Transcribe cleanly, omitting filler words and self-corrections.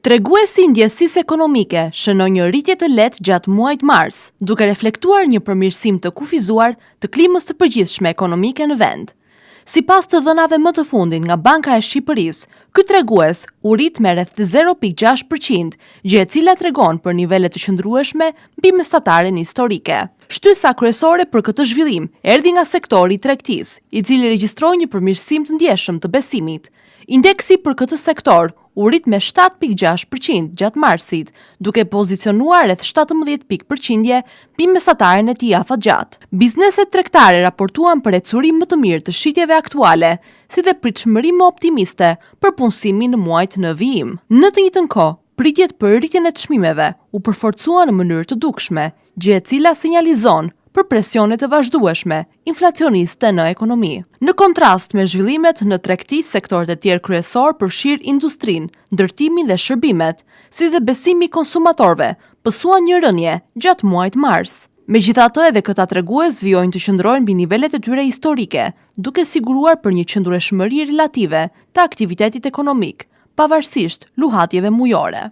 Treguesi i ndjesisë ekonomike shënon një rritje të lehtë gjatë muajit mars, duke reflektuar një përmirësim të kufizuar të klimës së përgjithshme ekonomike në vend. Sipas të dhënave më të fundit nga Banka e Shqipërisë, ky tregues u rrit me rreth 0.6%, gjë e cila tregon për nivele të qëndrueshme mbi mesataren historike. Shtysa kryesore për këtë zhvillim erdhi nga sektori i tregtisë, i cili regjistroi një përmirësim të ndjeshëm të besimit. Indeksi për këtë sektor u rrit me 7.6% gjatë marsit, duke pozicionuar rreth 17 pikë përqindje mbi mesataren e tij afatgjatë. Bizneset tregtare raportuan për ecurim më të mirë të shitjeve aktuale, si dhe pritshmëri më optimiste për punësimin në muajt në vijim. Në të njëjtën kohë, pritjet për rritjen e çmimeve u përforcuan në mënyrë të dukshme, gjë e cila sinjalizon për presionet të vazhdueshme inflacioniste në ekonomi. Në kontrast me zhvillimet në tregti, sektorët e tjerë kryesor përfshirë industrinë, ndërtimin dhe shërbimet, si dhe besimi i konsumatorëve, pësuan një rënje gjatë muajit mars. Megjithatë, edhe këta tregues vijojnë të qëndrojnë mbi nivelet e tyre historike, duke siguruar për një qëndrueshmëri relative të aktivitetit ekonomik, pavarësisht luhatjeve mujore.